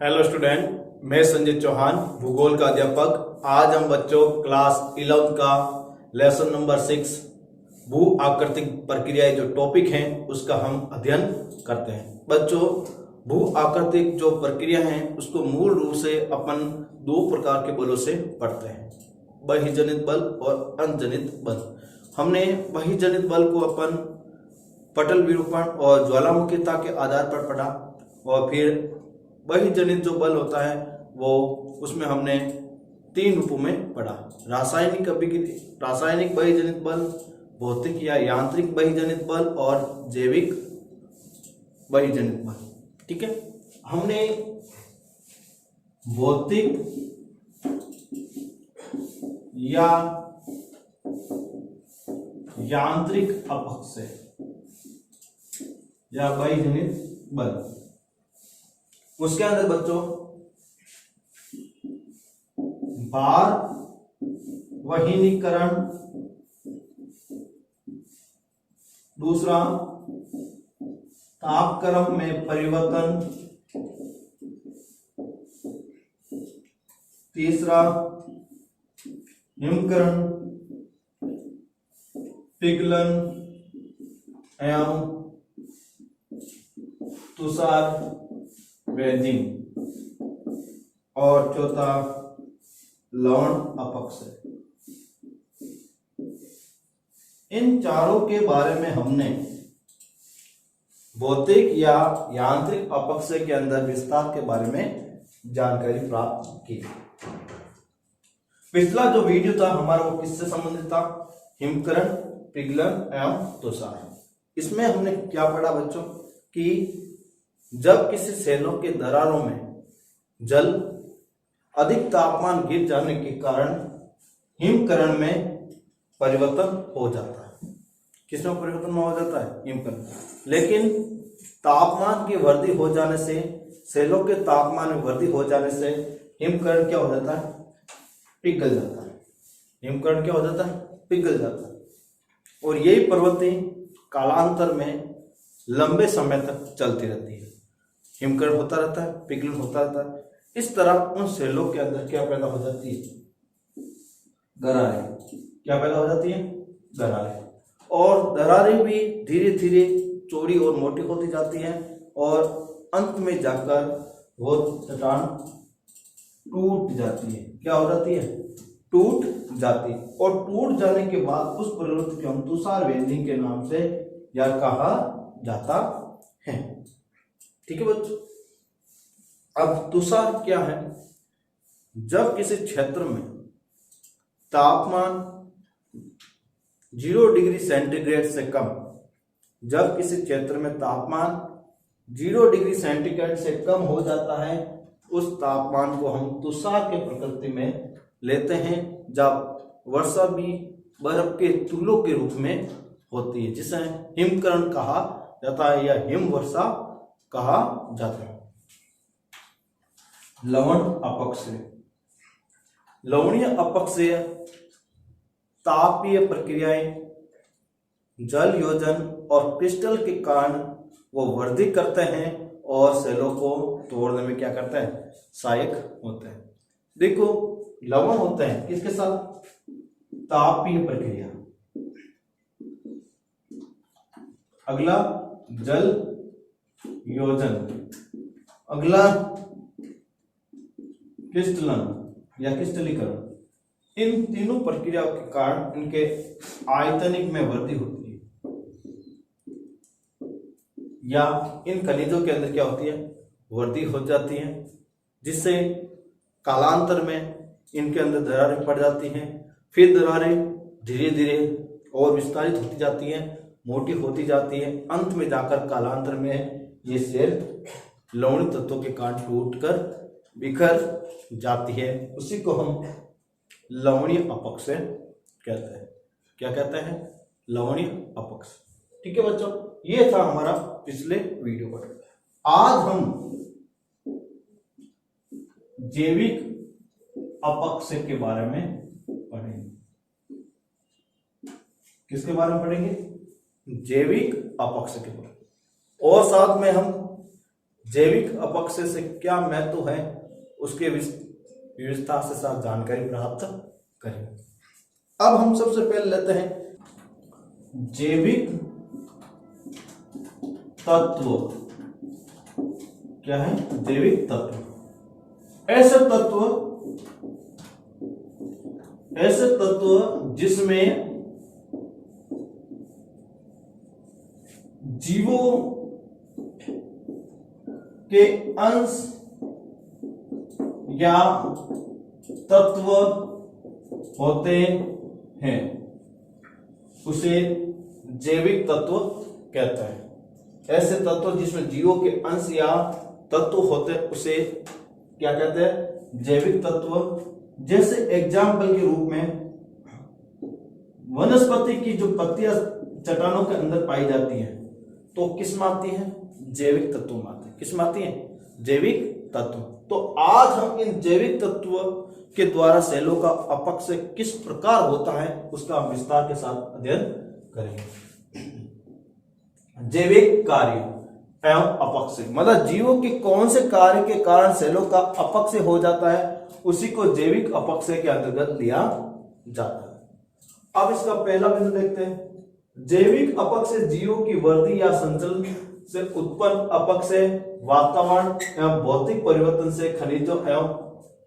Hello student, मैं संजय चौहान, भूगोल का अध्यापक। आज हम बच्चों क्लास 11 का लेसन नंबर 6 भू आकृतिक प्रक्रियाएं जो टॉपिक है उसका हम अध्ययन करते हैं। बच्चों, भू आकृतिक जो प्रक्रिया है उसको मूल रूप से अपन दो प्रकार के बलों से पढ़ते हैं, बहिर्जनित बल और अंतजनित बल। हमने बहिर्जनित बल को अपन पटल विरूपण और ज्वालामुखीता के आधार पर पढ़ा, और फिर बहिर्जनित जो बल होता है वो उसमें हमने 3 रूपों में पढ़ा। रासायनिक बहिर्जनित बल, भौतिक या यांत्रिक बहिर्जनित बल और जैविक बहिर्जनित बल। ठीक है, हमने भौतिक या यांत्रिक अपक्षय या बहिर्जनित बल, उसके अंदर बच्चों भार वहीनीकरण, दूसरा तापक्रम में परिवर्तन, तीसरा हिमकरण, पिघलन एवं तुषार वेजिंग, और चौथा लवण अपक्षय। इन चारों के बारे में हमने भौतिक या यांत्रिक अपक्षय के अंदर विस्तार के बारे में जानकारी प्राप्त की। पिछला जो वीडियो था हमारा वो किससे संबंधित था? हिमकरण, पिघलन एवं तुषार। इसमें हमने क्या पढ़ा बच्चों कि जब किसी सेलों के दरारों में जल अधिक तापमान गिर जाने के कारण हिमकरण में परिवर्तन हो जाता है। किसमें परिवर्तन हो जाता है? हिमकरण। लेकिन तापमान की वृद्धि हो जाने से, सेलों के तापमान में वृद्धि हो जाने से हिमकरण क्या हो जाता है? पिघल जाता है। हिमकरण क्या हो जाता है? पिघल जाता है। और यही प्रवृत्ति कालांतर में लंबे समय तक चलती रहती है। हिमकरण होता रहता है, पिघलन होता रहता है। इस तरह उन सेलों के अंदर क्या पैदा हो जाती है? दरारें। क्या पैदा हो जाती है? दरारें। और दरारें भी धीरे धीरे चौड़ी और मोटी होती जाती हैं, और अंत में जाकर वो चट्टान टूट जाती है। क्या हो जाती है? टूट जाती है। और टूट जाने के बाद उस प्रवृत्ति को हम तुषार वेजिंग के नाम से या कहा जाता है। ठीक है बच्चों, अब तुषार क्या है? जब किसी क्षेत्र में तापमान 0 डिग्री सेंटीग्रेड से कम, जब किसी क्षेत्र में तापमान 0 डिग्री सेंटीग्रेड से कम हो जाता है, उस तापमान को हम तुषार के प्रकृति में लेते हैं, जब वर्षा भी बर्फ के तुलों के रूप में होती है, जिसे हिमकरण कहा जाता है या हिम वर्षा कहा जाता है। लवण अपक्षय। लवणीय अपक्षय तापीय प्रक्रियाएं, जल योजन और क्रिस्टल के कारण वो वृद्धि करते हैं और सेलों को तोड़ने में क्या करते हैं? सहायक होते हैं। देखो, लवण होते हैं किसके साथ? तापीय प्रक्रिया। अगला जल योजन, अगला क्रिस्टलन या क्रिस्टलीकरण। इन तीनों प्रक्रियाओं के कारण इनके आयतनिक में वृद्धि होती है, या इन खनिजों के अंदर क्या होती है? वृद्धि हो जाती है, जिससे कालांतर में इनके अंदर दरारें पड़ जाती हैं। फिर दरारें धीरे धीरे और विस्तारित होती जाती हैं, मोटी होती जाती है। अंत में जाकर कालांतर में ये सेल लवणीय तत्वों के कारण टूटकर बिखर जाती है। उसी को हम लवणीय अपक्षय कहते हैं। क्या कहते हैं? लवणीय अपक्षय। ठीक है बच्चों, ये था हमारा पिछले वीडियो पर। आज हम जैविक अपक्षय के बारे में पढ़ेंगे। किसके बारे में पढ़ेंगे? जैविक अपक्षय के बारे में। और साथ में हम जैविक अपक्षय से क्या महत्व है उसके विविधता से साथ जानकारी प्राप्त करें। अब हम सबसे पहले लेते हैं जैविक तत्व। क्या है? जैविक तत्व ऐसे तत्व जिसमें जीवों के अंश या तत्व होते हैं उसे जैविक तत्व कहता है। ऐसे तत्व जिसमें जीवों के अंश या तत्व होते हैं उसे क्या कहते हैं? जैविक तत्व। जैसे एग्जाम्पल के रूप में वनस्पति की जो पत्तियां चट्टानों के अंदर पाई जाती हैं तो किस में आती है? जैविक तत्व में आती है। किस में आती है? जैविक तत्व। तो आज हम इन जैविक तत्व के द्वारा सेलों का अपक्षय किस प्रकार होता है उसका विस्तार के साथ अध्ययन करेंगे। जैविक कार्य एवं अपक्षय, मतलब जीवों के कौन से कार्य के कारण सेलों का अपक्षय हो जाता है उसी को जैविक अपक्षय के अंतर्गत लिया जाता है। अब इसका पहला बिंदु देखते हैं। जैविक अपक्षय जीवों की वृद्धि या संचलन से उत्पन्न अपक्षय वातावरण एवं भौतिक परिवर्तन से खनिजों एवं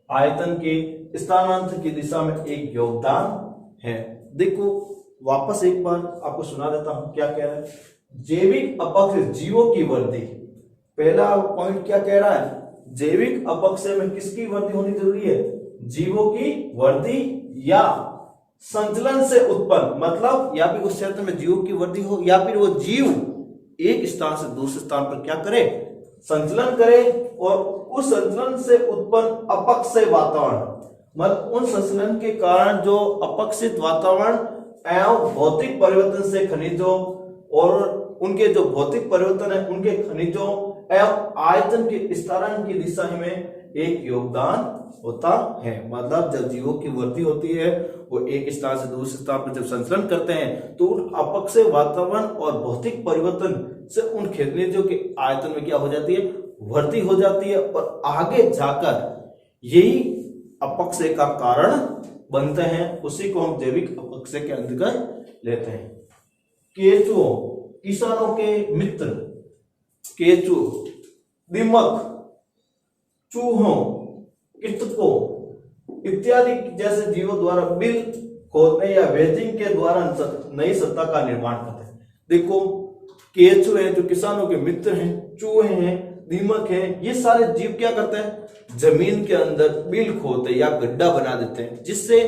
आयतन के स्थानांतरण की दिशा में एक योगदान है। देखो वापस एक बार आपको सुना देता हूं क्या कह रहा है। जैविक अपक्षय जीवों की वृद्धि, पहला पॉइंट क्या कह रहा है? जैविक अपक्षय में किसकी वृद्धि होनी जरूरी है? जीवों की वृद्धि या संचलन से उत्पन्न, मतलब या फिर उस क्षेत्र में जीवों की वृद्धि हो या फिर वो जीव एक स्थान से दूसरे स्थान पर क्या करे? संचलन करे। और उस संचलन से उत्पन्न अपक्षय वातावरण, मतलब उन संचलन के कारण जो अपक्षित वातावरण एवं भौतिक परिवर्तन से खनिजों और उनके जो भौतिक परिवर्तन है उनके खनिजों एवं आयतन के स्थानांतरण की दिशा में एक योगदान होता है। मतलब जब जीवों की वृद्धि होती है वो एक स्थान से दूसरे स्थान पर जब संचलन करते हैं तो उन अपक्षय वातावरण और भौतिक परिवर्तन से उन खनिजों के आयतन में क्या हो जाती है? वृद्धि हो जाती है और आगे जाकर यही अपक्षय का कारण बनते हैं। उसी को हम जैविक अपक्षय के अंतर्गत लेते हैं। केंचुओं, किसानों के मित्र, केंचुओं, दीमक, चूहों, कृंतकों इत्यादि जैसे जीवों द्वारा बिल खोदने या वेजिंग के द्वारा नई सत्ता का निर्माण करते हैं। देखो केंचुए हैं जो किसानों के मित्र हैं, चूहे हैं, दीमक हैं, ये सारे जीव क्या करते हैं? जमीन के अंदर बिल खोदते या गड्ढा बना देते हैं जिससे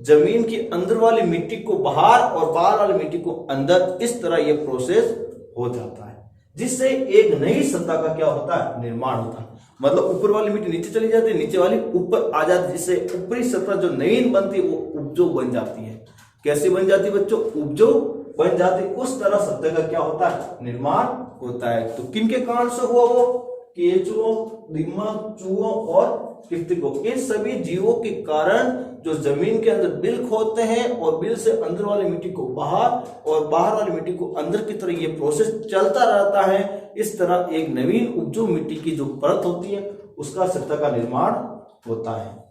जमीन की अंदर वाली मिट्टी को बाहर और बाहर वाली मिट्टी को अंदर, इस तरह ये प्रोसेस हो जाता है जिससे एक नई सत्ता का क्या होता है? निर्माण होता है। मतलब ऊपर वाली मिट्टी नीचे चली जाती है, नीचे वाली ऊपर आ जाती है जिससे ऊपरी सत्ता जो नवीन बनती है वो उपजो बन जाती है। कैसे बन जाती है बच्चों? उपजो बन जाती है। उस तरह सत्ता का क्या होता है? निर्माण होता है। तो किनके कारण से हुआ? वो केंचुओं, दीमक, चूहों और कृंतकों, इन सभी जीवों के कारण जो जमीन के अंदर बिल खोदते हैं और बिल से अंदर वाली मिट्टी को बाहर और बाहर वाली मिट्टी को अंदर की तरह ये प्रोसेस चलता रहता है। इस तरह एक नवीन उपजाऊ मिट्टी की जो परत होती है उसका सत्ता का निर्माण होता है।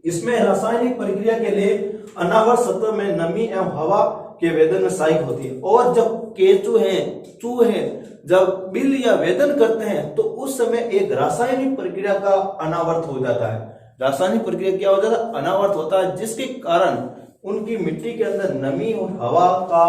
इसमें रासायनिक प्रक्रिया के लिए अनावृत सतह में नमी एवं हवा के वेदन में सहायक होती है। और जब केंचुए चूहे जब बिल या वेदन करते हैं तो उस समय एक रासायनिक प्रक्रिया का अनावर्त हो जाता है। रासायनिक प्रक्रिया क्या हो जाता है? अनावर्त होता है जिसके कारण उनकी मिट्टी के अंदर नमी और हवा का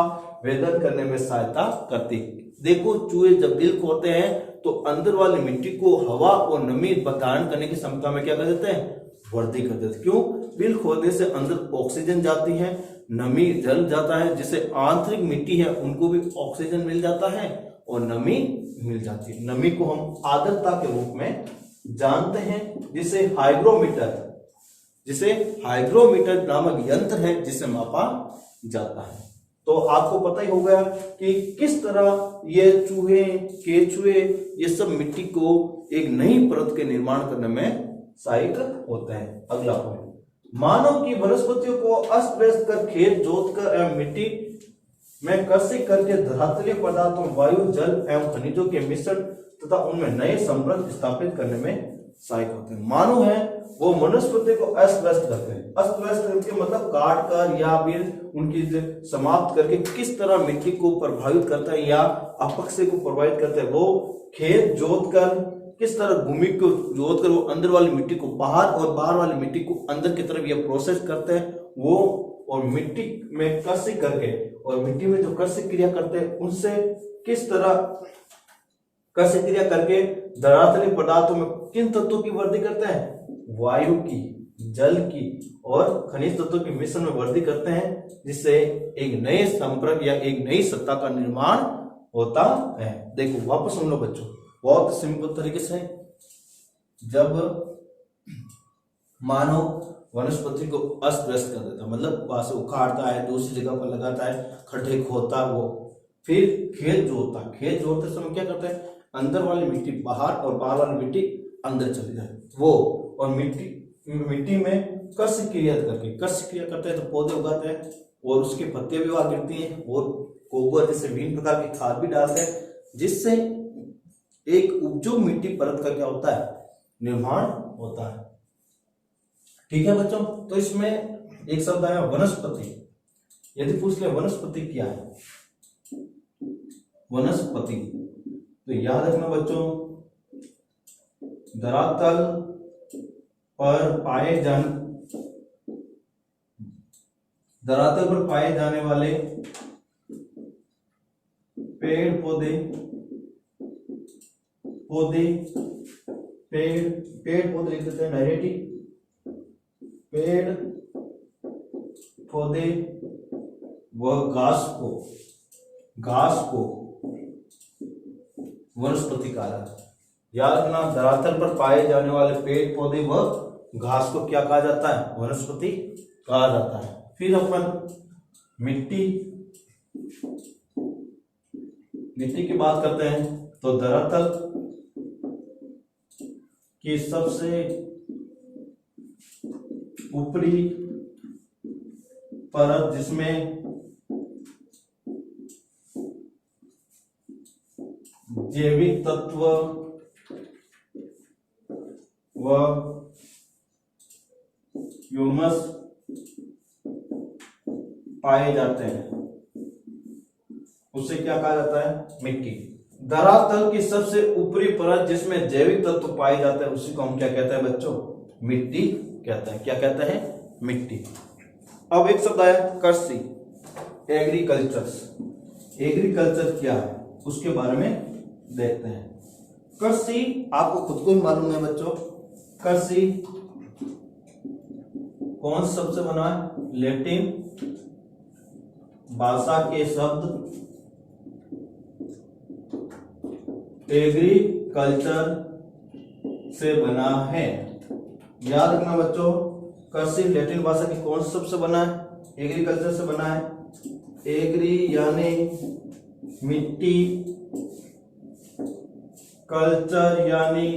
वेदन करने में सहायता करती है। देखो चूहे जब बिल खोदते हैं तो अंदर वाली मिट्टी को हवा और नमी धारण करने की क्षमता में क्या कर देते हैं? वृद्धि कर देते हैं। क्यों? बिल खोदने से अंदर ऑक्सीजन जाती है, नमी जल जाता है, जिससे आंतरिक मिट्टी है उनको भी ऑक्सीजन मिल जाता है और नमी मिल जाती है। नमी को हम आर्द्रता के रूप में जानते हैं, जिसे हाइग्रोमीटर नामक यंत्र है जिसे मापा जाता है। तो आपको पता ही होगा कि किस तरह ये चूहे, केंचुए ये सब मिट्टी को एक नई परत के निर्माण करने में सहायक होते हैं। अगला पॉइंट, मानव की वनस्पतियों को अस्त व्यस्त कर खेत जोतकर एवं मिट्टी में कृषि करके धरातलीय पदार्थों, वायु, जल एवं खनिजों के मिश्रण तथा उनमें नए संबंध स्थापित करने में सहायक होते हैं। मानव है वो वनस्पति को अस्त व्यस्त करते हैं। अस्त व्यस्त करके मतलब काट कर या फिर उनकी समाप्त करके किस तरह मिट्टी को प्रभावित करता है या अपक्षय को प्रभावित करता है। वो खेत जोत कर किस तरह भूमि को जोत कर वो अंदर वाली मिट्टी को बाहर और बाहर वाली मिट्टी को अंदर की तरफ यह प्रोसेस करते हैं वो, और मिट्टी में कृषि करके और मिट्टी में जो कृषि क्रिया करते हैं उनसे किस तरह कृषि क्रिया करके धरातलीय पदार्थों में किन तत्वों की वृद्धि करते हैं, वायु की, जल की और खनिज तत्वों के मिश्रण में वृद्धि करते हैं, जिससे एक नए संपर्क या एक नई सत्ता का निर्माण होता है। देखो वापस सुन लो बच्चों, बहुत सिंपल तरीके से, जब मानव वनस्पति को अस्त व्यस्त कर देता, मतलब वहां से उखाड़ता है, दूसरी जगह पर लगाता है, खड्डे खोदता है, वो फिर खेत जोतता, खेत जोतते समय क्या करता है, अंदर वाली मिट्टी बाहर और बाहर वाली मिट्टी अंदर चली जाए वो, और मिट्टी में कृषि क्रिया करते हैं तो पौधे उगाते हैं और उसके पत्ते भी वहां गिरती हैं और गोबर जैसे विभिन्न प्रकार की खाद भी डालते हैं, जिससे एक उपजाऊ मिट्टी परत का क्या होता है, निर्माण होता है। ठीक है बच्चों, तो इसमें एक शब्द आया वनस्पति। यदि पूछ ले वनस्पति क्या है, वनस्पति, तो याद रखना बच्चों, धरातल पर पाए जाने वाले पेड़ पौधे लिख देते हैं डायरेक्टली, पेड़ पौधे व घास को वनस्पति कहा जाता है। याद रखना, धरातल पर पाए जाने वाले पेड़ पौधे व घास को क्या कहा जाता है, वनस्पति कहा जाता है। फिर अपन मिट्टी की बात करते हैं, तो धरातल की सबसे ऊपरी परत जिसमें जैविक तत्व व ह्यूमस पाए जाते हैं, उसे क्या कहा जाता है, मिट्टी। धरातल की सबसे ऊपरी परत जिसमें जैविक तत्व पाए जाते हैं उसी को हम क्या कहते हैं बच्चों, मिट्टी कहते हैं। क्या कहते हैं, मिट्टी। अब एक शब्द आया कृषि, एग्रीकल्चर क्या है उसके बारे में देखते हैं। कृषि आपको खुद को ही मालूम है बच्चों, कृषि कौन से शब्द से बना है, लैटिन भाषा के शब्द एग्रीकल्चर से बना है। याद रखना बच्चों, कृषि लैटिन भाषा की कौन से शब्द से बना है, एग्रीकल्चर से बना है। एग्री यानी मिट्टी, कल्चर यानी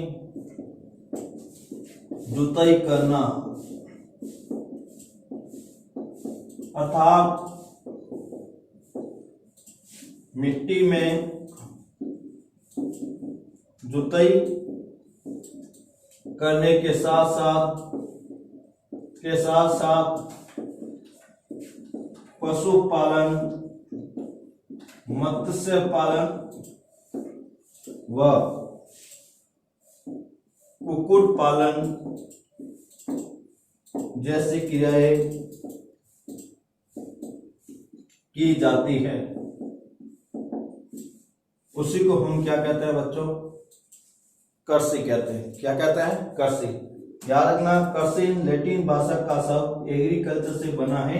जुताई करना, अर्थात मिट्टी में जुताई करने के साथ साथ पशुपालन, मत्स्य पालन व कुक्कुट पालन जैसी क्रियाएं की जाती है, उसी को हम क्या कहते हैं बच्चों, कृषि कहते हैं। क्या कहते हैं, कृषि। याद रखना, कृषि लैटिन भाषा का शब्द एग्रीकल्चर से बना है।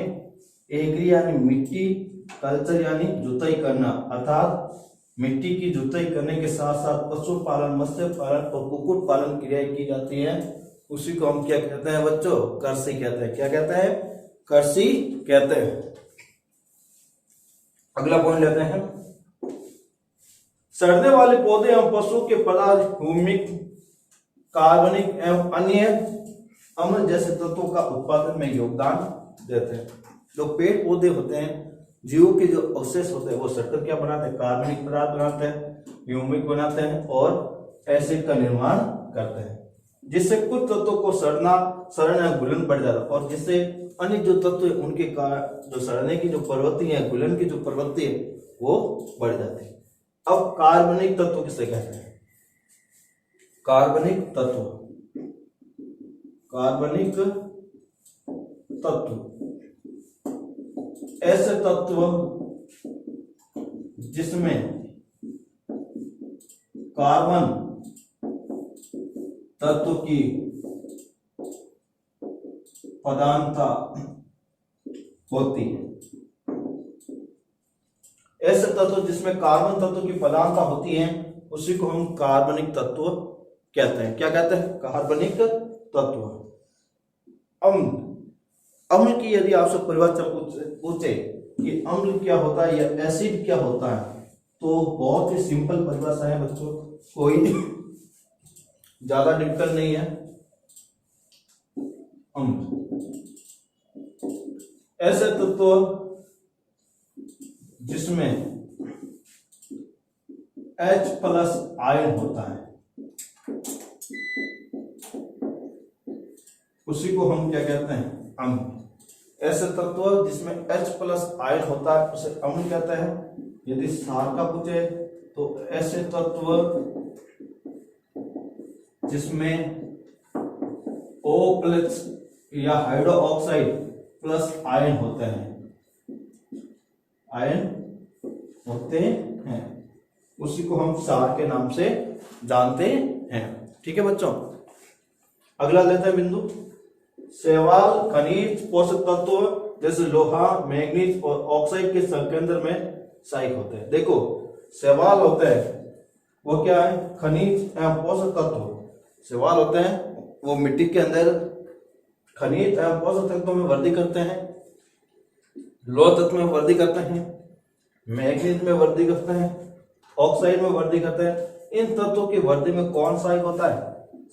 एग्री यानी मिट्टी, कल्चर यानी जुताई करना, अर्थात मिट्टी की जुताई करने के साथ साथ पशुपालन, मत्स्य पालन और कुक्कुट पालन क्रियाएं की जाती है, उसी को हम क्या कहते हैं बच्चों, कृषि कहते हैं। क्या कहते हैं, कृषि कहते हैं। अगला पॉइंट लेते हैं, सड़ने वाले पौधे एवं पशु के पदार्थ ह्यूमिक, कार्बनिक एवं अन्य अम्ल जैसे तत्वों का उत्पादन में योगदान देते हैं। जो पेड़ पौधे होते हैं जीवों के जो अवशेष होते हैं वो सड़कर क्या बनाते हैं, कार्बनिक पदार्थ बनाते हैं, ह्यूमिक बनाते हैं और एसिड का निर्माण करते हैं, जिससे कुछ तत्वों को सड़न या घुलन बढ़ जाता है और जिससे अन्य जो तत्व है उनके जो सड़ने की जो प्रवृत्ति है, घुलन की जो प्रवृत्ति है वो बढ़ जाती है। अब कार्बनिक तत्व किसे कहते हैं, कार्बनिक तत्व, कार्बनिक तत्व ऐसे तत्व जिसमें कार्बन तत्व की प्रधानता होती है। ऐसे तत्व जिसमें कार्बन तत्व की प्रधानता होती है उसी को हम कार्बनिक तत्व कहते हैं। क्या कहते हैं, कार्बनिक तत्व। अम्ल की यदि आपसे परिभाषा पूछे कि अम्ल क्या होता है या एसिड क्या होता है, तो बहुत ही सिंपल परिभाषा है बच्चों, कोई ज्यादा डिफिकल्ट नहीं है। अम्ल ऐसे तत्व जिसमें H+ आयन होता है उसी को हम क्या कहते हैं, अम्ल। ऐसे तत्व जिसमें H+ आयन होता है उसे अम्ल कहते हैं। यदि सार का पूछे तो ऐसे तत्व जिसमें O+ या हाइड्रोक्साइड प्लस आयन होते हैं, आयन होते हैं, उसी को हम सार के नाम से जानते हैं। ठीक है बच्चों, अगला लेते हैं बिंदु। शैवाल खनिज पोषक तत्व जैसे लोहा, मैग्नीज और ऑक्साइड के संकेंद्र में सहायक होते हैं। देखो शैवाल होते हैं वो क्या है, खनिज एवं पोषक तत्व। शैवाल होते हैं वो मिट्टी के अंदर खनिज एवं पोषक तत्वों में वृद्धि करते हैं, लौह तत्व में वृद्धि करते हैं, मैग्नीज में वृद्धि करते हैं, ऑक्साइड में वृद्धि करते हैं। इन तत्वों की वृद्धि में कौन सहायक होता है,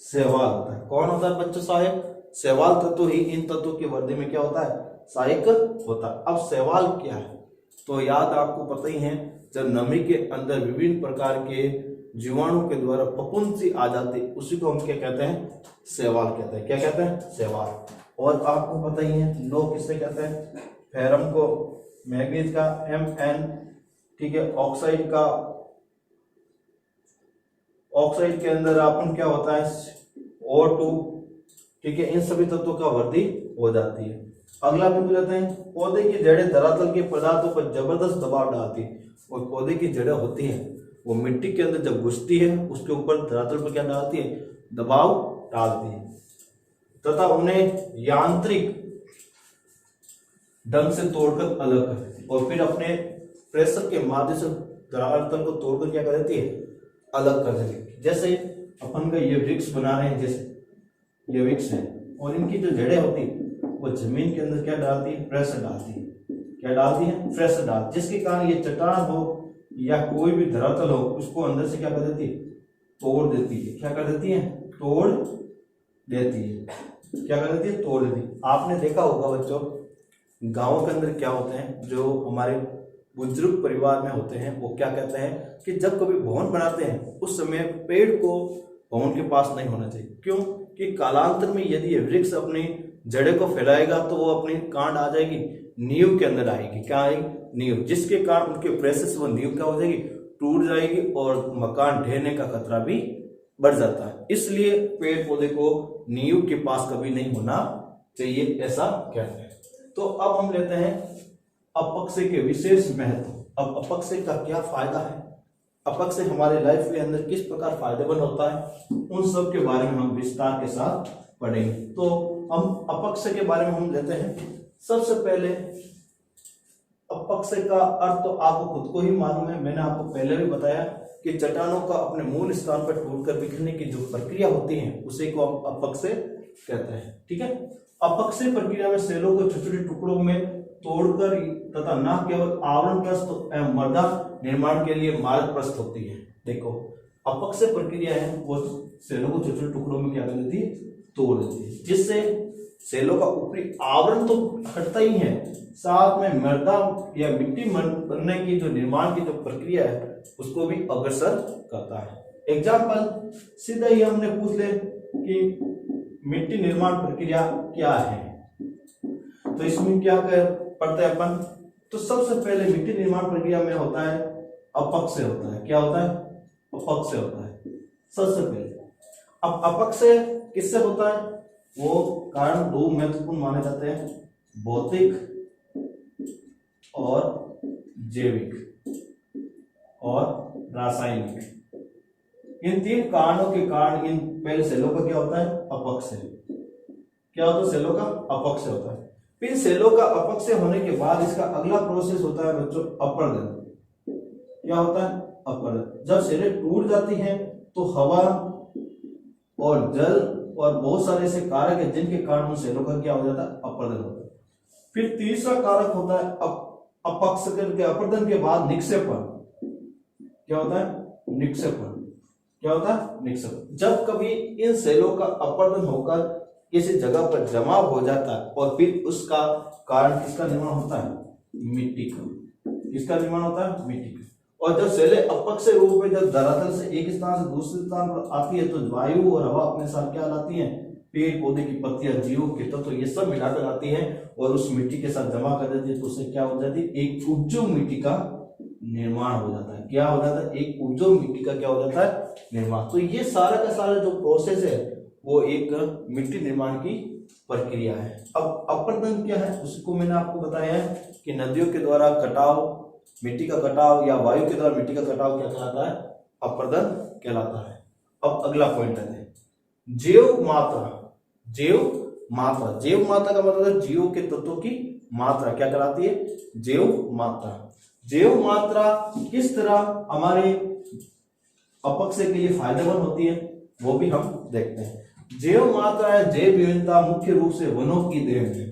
शैवाल होता है। कौन होता है बच्चों सहायक, शैवाल तत्व ही इन तत्वों की वृद्धि में क्या होता है, सहायक होता है। अब शैवाल क्या है, तो याद आपको पता ही है, जब नमी के अंदर विभिन्न प्रकार के जीवाणु के द्वारा फफूंदी आ जाती है उसी को हम क्या कहते हैं, शैवाल कहते हैं। क्या कहते हैं, शैवाल। और आपको पता ही है लोह किससे कहते हैं, फेरम को, मैग्नीज का Mn, ठीक है, ऑक्साइड का, ऑक्साइड के अंदर अपन क्या होता है O2, ठीक है, इन सभी तत्वों का वृद्धि हो जाती है। अगला बिंदु लेते हैं, पौधे की जड़ें धरातल के पदार्थों पर जबरदस्त दबाव डालती है। और पौधे की जड़ें होती हैं वो मिट्टी के अंदर जब घुसती है उसके ऊपर धरातल पर क्या डालती है, दबाव डालती है तथा उन्हें यांत्रिक ढंग से तोड़कर अलग कर देती है और फिर अपने प्रेशर के माध्यम से धरातल को तोड़कर क्या कर देती है, अलग कर देती है। जैसे अपन का ये वृक्ष बना रहे हैं, जैसे ये वृक्ष है और इनकी जो जड़ें होती है वो जमीन के अंदर क्या डालती है, प्रेशर डालती है। क्या डालती है, प्रेशर डाल, जिसके कारण ये चट्टान हो या कोई भी धरातल हो उसको अंदर से क्या कर देती है, तोड़ देती है। क्या कर देती है, तोड़ देती है। क्या कर देती है, तोड़ देती है। आपने देखा होगा बच्चों गाँव के अंदर क्या होते हैं, जो हमारे बुजुर्ग परिवार में होते हैं वो क्या कहते हैं कि जब कभी भवन बनाते हैं उस समय पेड़ को भवन के पास नहीं होना चाहिए। क्यों कि कालांतर में यदि ये वृक्ष अपनी जड़ें को फैलाएगा तो वो अपनी कांड आ जाएगी, नींव के अंदर आएगी। क्या आएगी, नींव, जिसके कारण उनके प्रेशर से वो नींव क्या हो जाएगी, टूट जाएगी और मकान ढहने का खतरा भी बढ़ जाता है। इसलिए पेड़ पौधे को नींव के पास कभी नहीं होना चाहिए, ऐसा कहते हैं। तो अब हम लेते हैं अपक्षय के विशेष महत्व। अब अपक्षय का क्या फायदा है, अपक्षय हमारे लाइफ के अंदर किस प्रकार फायदेमंद होता है, उन सब के बारे में हम विस्तार के साथ पढ़ेंगे। तो हम अपक्षय के बारे में हम लेते हैं। सबसे पहले अपक्षय का अर्थ तो आपको खुद को ही मालूम है, मैंने आपको पहले भी बताया कि चट्टानों का अपने मूल स्थान पर टूटकर बिखरने की जो प्रक्रिया होती है उसे को हम अपक्षय कहते हैं। ठीक है, अपक्षय प्रक्रिया में सेलों को छोटे छोटे टुकड़ों में तोड़कर तथा न केवल आवरण प्रस्थ एवं मृदा निर्माण के लिए मार्ग प्रस्थ होती है। देखो अपक्षय प्रक्रिया है वो सेलों को छोटे छोटे टुकड़ों में क्या कर देती है, तोड़ देती है, जिससे सेलों का ऊपरी आवरण तो हटता ही है, साथ में मृदा या मिट्टी बनने की जो निर्माण की जो प्रक्रिया है उसको भी अग्रसर करता है। एग्जाम्पल सीधा ही हमने पूछ ले कि मिट्टी निर्माण प्रक्रिया क्या है, तो इसमें क्या पढ़ते हैं अपन। तो सबसे पहले मिट्टी निर्माण प्रक्रिया में होता है अपक्षय होता है। क्या होता है? अपक्षय होता है सबसे पहले। अब अपक्षय किससे होता है? वो कारण दो महत्वपूर्ण माने जाते हैं, भौतिक और जैविक और रासायनिक। इन तीन कारणों के कारण इन पहले सेलों का क्या होता है? अपक्षय। क्या होता है? सेलों का अपक्षय होता है। फिर सेलों का अपक्षय होने के बाद इसका अगला प्रोसेस होता है बच्चों अपर्दन। क्या होता है? अपर्दन। जब सेलें टूट जाती हैं तो हवा और जल और बहुत सारे ऐसे कारक है जिनके कारण उन सेलों का क्या हो जाता है? अपर्दन होता है। फिर तीसरा कारक होता है अपक्षय के अपर्दन के बाद निक्षेपण। क्या होता है? निक्षेपण। क्या होता है? निक्षेपण। जब कभी इन सेलों का अपर्दन होकर किसी जगह पर जमा हो जाता है और फिर उसका कारण किसका निर्माण होता है? मिट्टी का। किसका निर्माण होता है? मिट्टी का। और जब सेलें अपक्षय रूप में जब धरातल से एक स्थान से दूसरे स्थान पर आती है तो वायु और हवा अपने साथ क्या लाती है? पेड़ पौधे की पत्तियां, जीवों के तत्व, ये सब मिलाकर आती है और उस मिट्टी के साथ जमा कर देती है, तो उससे क्या हो जाती है? एक उपजाऊ मिट्टी का निर्माण हो जाता है। क्या हो जाता है? एक उपजाऊ मिट्टी का क्या हो जाता है? निर्माण। तो ये सारा का सारा जो प्रोसेस है वो एक मिट्टी निर्माण की प्रक्रिया है। अब अपर्दन क्या है उसको मैंने आपको बताया है कि नदियों के द्वारा कटाव, मिट्टी का कटाव या वायु के द्वारा मिट्टी का कटाव क्या कहलाता है? अपर्दन कहलाता है। अब अगला पॉइंट लेते हैं, जैव मात्रा। जैव मात्रा, जैव मात्रा का मतलब है जीवों के तत्वों की मात्रा क्या कहलाती है? जैव मात्रा। जैव मात्रा किस तरह हमारे अपक्षय के लिए फायदेमंद होती है वो भी हम देखते हैं। जैव मात्रा है जैव विविधता मुख्य रूप से वनों की देन है।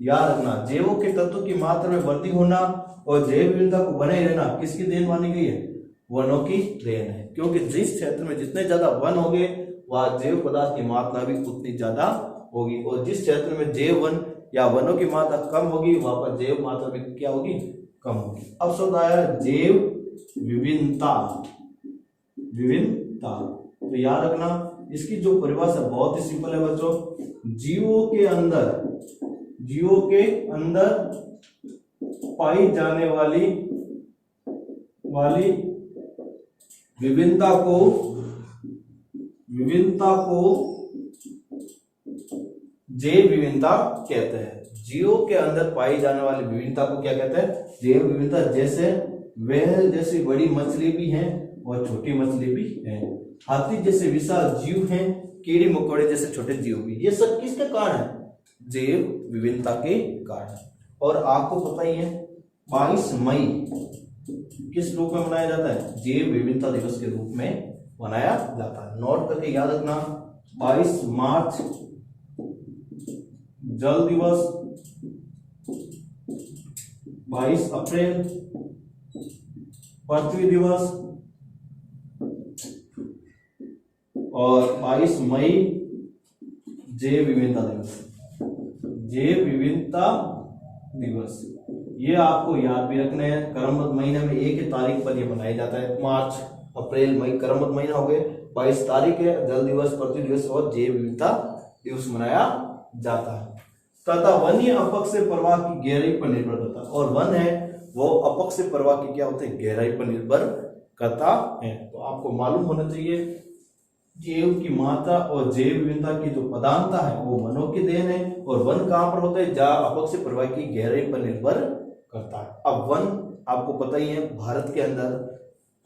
याद रखना, जैवों के तत्वों की मात्रा में वृद्धि होना और जैव विविधता को बनाए रहना किसकी देन मानी गई है? वनों की देन है। क्योंकि जिस क्षेत्र में जितने ज्यादा वन होंगे वह जैव पदार्थ की मात्रा भी उतनी ज्यादा होगी, और जिस क्षेत्र में जैव वन या वनों की मात्रा कम होगी वहां पर जैव मात्रा भी क्या होगी? कम होगी। अब शब्द आया जैव विभिन्नता। विभिन्नता, तो याद रखना इसकी जो परिभाषा बहुत ही सिंपल है बच्चों, जीवों के अंदर पाई जाने वाली विभिन्नता को जैव विभिन्नता कहते हैं। जीवों के अंदर पाई जाने वाली विभिन्नता को क्या कहते हैं? जैव विभिन्नता। जैसे व्हेल जैसी बड़ी मछली भी है और छोटी मछली भी है, हाथी जैसे विशाल जीव हैं, कीड़े मकोड़े जैसे छोटे जीव भी। ये सब किसके कारण है? जैव विभिन्नता के कारण। और आपको पता ही है 22 मई किस रूप में मनाया जाता है? जैव विभिन्नता दिवस के रूप में मनाया जाता है। नोट करके याद रखना, 22 मार्च जल दिवस, 22 अप्रैल पृथ्वी दिवस और 22 मई जैव विविधता दिवस। जैव विविधता दिवस ये आपको याद भी रखना है। क्रमबद्ध महीने में एक ही तारीख पर ये मनाया जाता है। मार्च अप्रैल मई क्रमबद्ध महीना हो गए, 22 तारीख है जल दिवस, पृथ्वी दिवस और जैव विविधता दिवस मनाया जाता है। तथा वन्य अपक्षय प्रवाह की गहराई पर निर्भर करता है, और वन है वो अपक्षय प्रवाह की क्या होते हैं? गहराई पर निर्भर करता है। तो आपको मालूम होना चाहिए जैव की मात्रा और जैव विविधता की जो प्रधानता है वो वनों की देन है, और वन कहां पर होते हैं? जहां अपक्षय प्रवाह की गहराई पर निर्भर करता है। अब वन आपको पता ही है, भारत के अंदर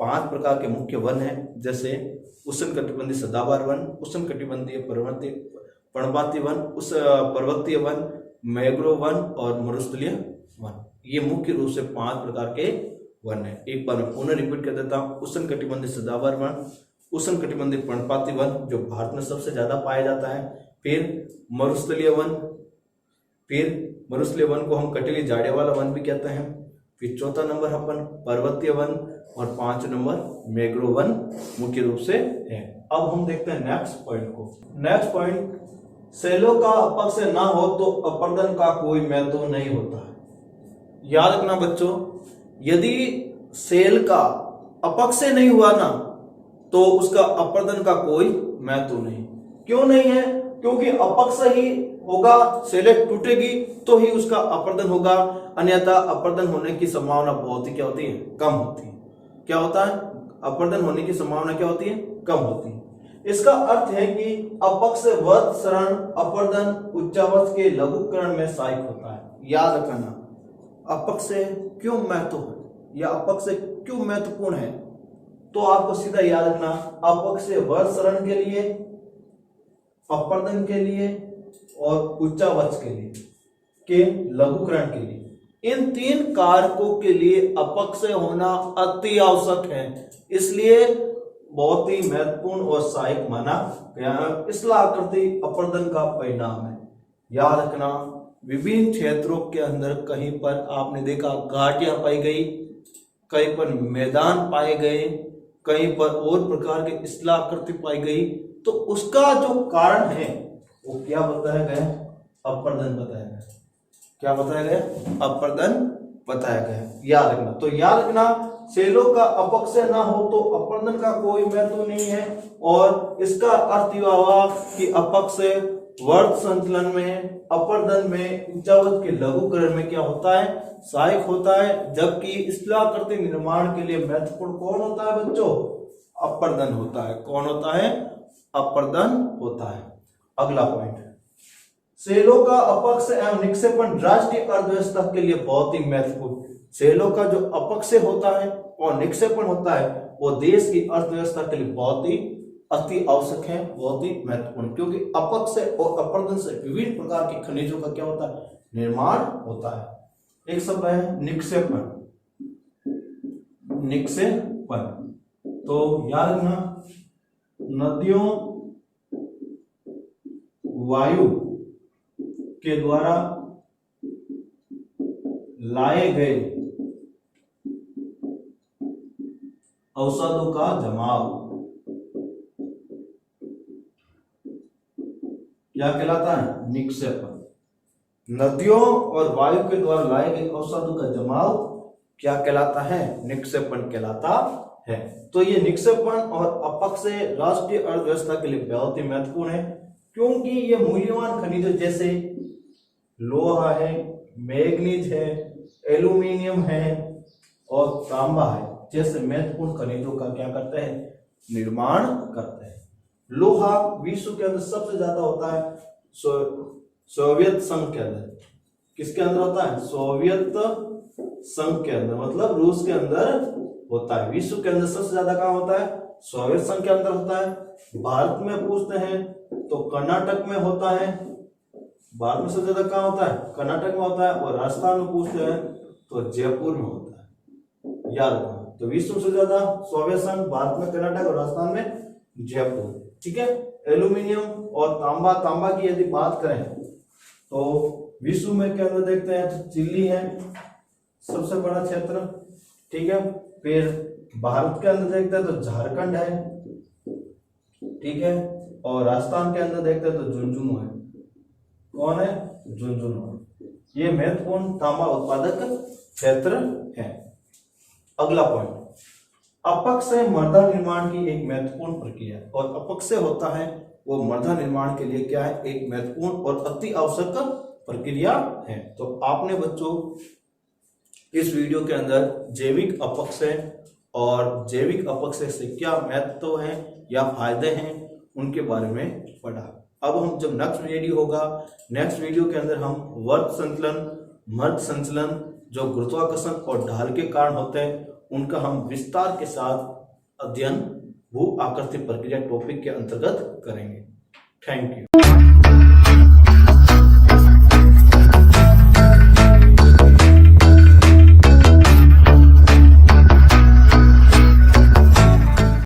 5 प्रकार के मुख्य वन हैं, जैसे उष्णकटिबंधीय सदाबहार वन, उष्णकटिबंधीय पर्णपाती वन, उस पर्वतीय वन, मैंग्रोव वन और मरुस्थलीय वन। ये मुख्य रूप से 5 प्रकार के वन है। एक बार मैं पुनः रिपीट कर देता हूँ। उष्णकटिबंधीय सदाबहार वन, उष्णकटिबंधीय पर्णपाती वन जो भारत में सबसे ज्यादा पाया जाता है, फिर मरुस्थलीय वन, फिर मरुस्थलीय वन को हम कटीली झाड़ियों वाला वन भी कहते हैं, फिर चौथा नंबर अपन पर्वतीय वन और 5 नंबर मैंग्रोव वन मुख्य रूप से है। अब हम देखते हैं नेक्स्ट पॉइंट को। नेक्स्ट पॉइंट सेलों का अपक्ष ना हो तो अपर्दन का कोई महत्व नहीं होता है। याद रखना बच्चों, यदि सेल का अपक्ष नहीं हुआ ना तो उसका अपर्दन का कोई महत्व नहीं। क्यों नहीं है? क्योंकि अपक्ष ही होगा, सेल टूटेगी तो ही उसका अपर्दन होगा, अन्यथा अपर्दन होने की संभावना बहुत ही क्या होती है? कम होती है। क्या होता है? अपर्दन होने की संभावना क्या होती है? कम होती है। इसका अर्थ है कि अपक्ष वर्तसरण अपर्दन उच्चावच के लघुकरण में सहायक होता है। याद रखना, अपक्ष क्यों महत्व है या अपक्ष क्यों महत्वपूर्ण है, तो आपको सीधा याद रखना, अपक्ष वर्तसरण के लिए, अपर्दन के लिए और उच्चावच के लिए, के लघुकरण के लिए, इन तीन कारकों के लिए अपक्ष होना अति आवश्यक है। इसलिए बहुत ही महत्वपूर्ण और सहायक माना गया है। इसलिए आकृति अपर्दन का परिणाम है। याद रखना, विभिन्न क्षेत्रों के अंदर कहीं पर आपने देखा घाटियां पाई गई, कहीं पर मैदान पाए गए, कहीं पर और प्रकार के स्थलाकृति पाई गई, तो उसका जो कारण है वो क्या बताया गया? अपर्दन बताया गया। क्या बताया गया? अपर्दन बताया गया। याद रखना, तो याद रखना, सेलों का अपक्ष ना हो तो अपर्दन का कोई महत्व नहीं है, और इसका अर्थ यह हुआ कि अपक्ष वर्त संचलन में, अपर्दन में, उच्चावच के लघुकरण में क्या होता है? सहायक होता है। जबकि स्थलाकृति निर्माण के लिए महत्वपूर्ण कौन होता है बच्चों? अपर्दन होता है। कौन होता है? अपर्दन होता है। अगला पॉइंट, सेलों का अपक्ष एवं निक्षेपण राष्ट्रीय अर्थव्यवस्था के लिए बहुत ही महत्वपूर्ण। सेलों का जो अपक्ष होता है और निक्षेपण होता है वो देश की अर्थव्यवस्था के लिए बहुत ही अति आवश्यक है, बहुत ही महत्वपूर्ण, क्योंकि अपक्ष और अपर्दन से विभिन्न प्रकार के खनिजों का क्या होता है? निर्माण होता है। एक शब्द है निक्षेपण। निक्षेपण तो याद रखना, नदियों, वायु के द्वारा लाए गए औषधों का जमाव क्या कहलाता है? निक्षेपण। नदियों और वायु के द्वारा लाए गए औषधों का जमाव क्या कहलाता है? निक्षेपण कहलाता है। तो ये निक्षेपण और अपक्ष राष्ट्रीय अर्थव्यवस्था के लिए बहुत ही महत्वपूर्ण है, क्योंकि ये मूल्यवान खनिजों जैसे लोहा है, मैग्नीज है, एल्यूमिनियम है और तांबा है जैसे महत्वपूर्ण खनिजों का क्या करते हैं? निर्माण करते हैं। लोहा विश्व के अंदर सबसे ज्यादा होता है सोवियत संघ के अंदर। किसके अंदर होता है? सोवियत संघ के अंदर, मतलब रूस के अंदर होता है। विश्व के अंदर सबसे ज्यादा कहाँ होता है? सोवियत संघ के अंदर होता है। भारत में पूछते हैं तो कर्नाटक में होता है। भारत में सबसे ज्यादा कहाँ होता है? कर्नाटक में होता है। और राजस्थान में पूछते हैं तो जयपुर में होता है। याद रखना, तो विश्व में सबसे ज्यादा सोवियत संघ, भारत में कर्नाटक और राजस्थान में जयपुर। ठीक है। एल्यूमिनियम और तांबा की यदि बात करें तो विश्व में के अंदर देखते हैं तो चिली है सबसे बड़ा क्षेत्र। ठीक है। फिर भारत के अंदर देखते हैं तो झारखंड है। ठीक है। और राजस्थान के अंदर देखते हैं तो झुंझुनू है। कौन है? झुंझुनू। ये महत्वपूर्ण तांबा उत्पादक क्षेत्र है। अगला पॉइंट, अपक्ष मृदा निर्माण की एक महत्वपूर्ण प्रक्रिया, और अपक्ष होता है वो मृदा निर्माण के लिए क्या है? एक महत्वपूर्ण और अति आवश्यक प्रक्रिया है। तो आपने बच्चों इस वीडियो के अंदर जैविक अपक्ष और जैविक अपक्ष से क्या महत्व है या फायदे हैं उनके बारे में पढ़ा। अब हम जब नेक्स्ट वीडियो होगा, नेक्स्ट वीडियो के अंदर हम वर्त संचलन, मर्द संचलन, जो गुरुत्वाकर्षण और ढाल के कारण होते हैं उनका हम विस्तार के साथ अध्ययन भू आकृति प्रक्रिया टॉपिक के अंतर्गत करेंगे। Thank you.